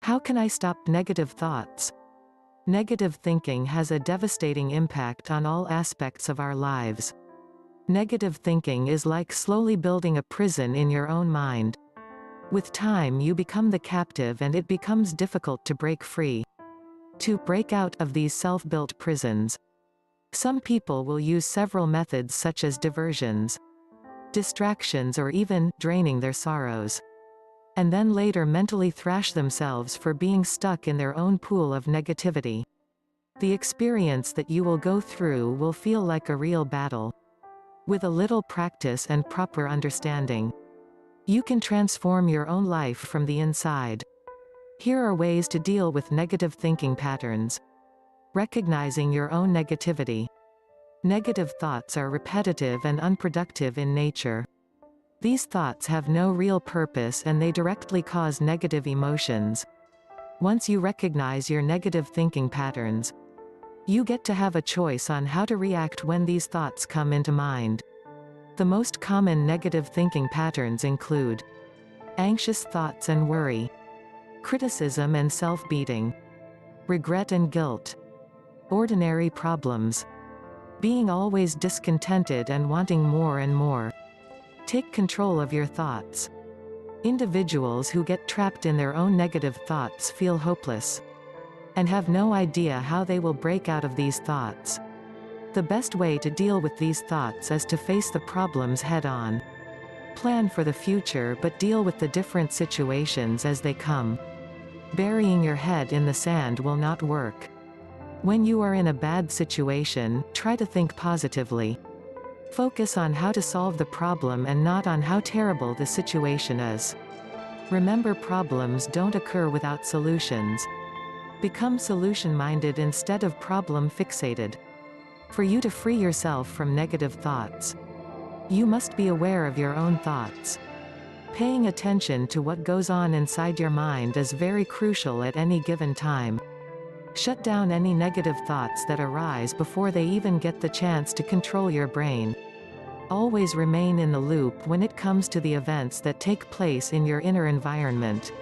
How can I stop negative thoughts? Negative thinking has a devastating impact on all aspects of our lives. Negative thinking is like slowly building a prison in your own mind. With time you become the captive and it becomes difficult to break free. To break out of these self-built prisons, some people will use several methods such as diversions, distractions, or even draining their sorrows, and then later mentally thrash themselves for being stuck in their own pool of negativity. The experience that you will go through will feel like a real battle. With a little practice and proper understanding, you can transform your own life from the inside. Here are ways to deal with negative thinking patterns. Recognizing your own negativity. Negative thoughts are repetitive and unproductive in nature. These thoughts have no real purpose and they directly cause negative emotions. Once you recognize your negative thinking patterns, you get to have a choice on how to react when these thoughts come into mind. The most common negative thinking patterns include anxious thoughts and worry, criticism and self-beating, regret and guilt, ordinary problems, being always discontented and wanting more and more. Take control of your thoughts. Individuals who get trapped in their own negative thoughts feel hopeless and have no idea how they will break out of these thoughts. The best way to deal with these thoughts is to face the problems head-on. Plan for the future but deal with the different situations as they come. Burying your head in the sand will not work. When you are in a bad situation, try to think positively. Focus on how to solve the problem and not on how terrible the situation is. Remember, problems don't occur without solutions. Become solution-minded instead of problem-fixated. For you to free yourself from negative thoughts, you must be aware of your own thoughts. Paying attention to what goes on inside your mind is very crucial at any given time. Shut down any negative thoughts that arise before they even get the chance to control your brain. Always remain in the loop when it comes to the events that take place in your inner environment.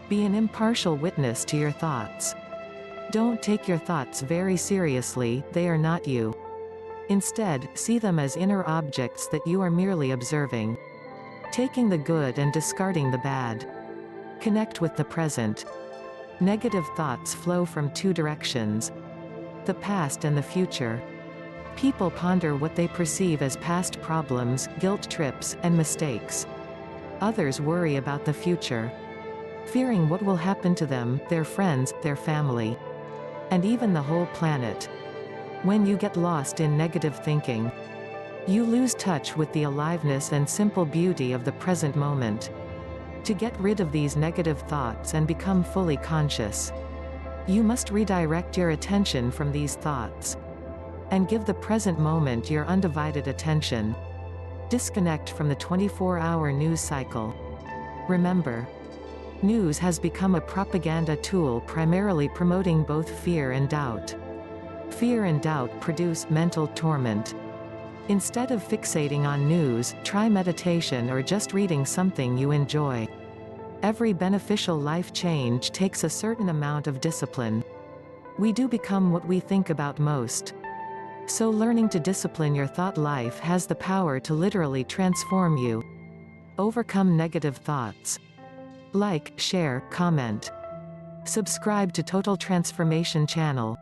Be an impartial witness to your thoughts. Don't take your thoughts very seriously, they are not you. Instead, see them as inner objects that you are merely observing. Taking the good and discarding the bad. Connect with the present. Negative thoughts flow from two directions: the past and the future. People ponder what they perceive as past problems, guilt trips, and mistakes. Others worry about the future, fearing what will happen to them, their friends, their family, and even the whole planet. When you get lost in negative thinking, you lose touch with the aliveness and simple beauty of the present moment. To get rid of these negative thoughts and become fully conscious, you must redirect your attention from these thoughts and give the present moment your undivided attention. Disconnect from the 24-hour news cycle. Remember, news has become a propaganda tool primarily promoting both fear and doubt. Fear and doubt produce mental torment. Instead of fixating on news, try meditation or just reading something you enjoy. Every beneficial life change takes a certain amount of discipline. We do become what we think about most. So learning to discipline your thought life has the power to literally transform you. Overcome negative thoughts. Like, share, comment. Subscribe to Total Transformation channel.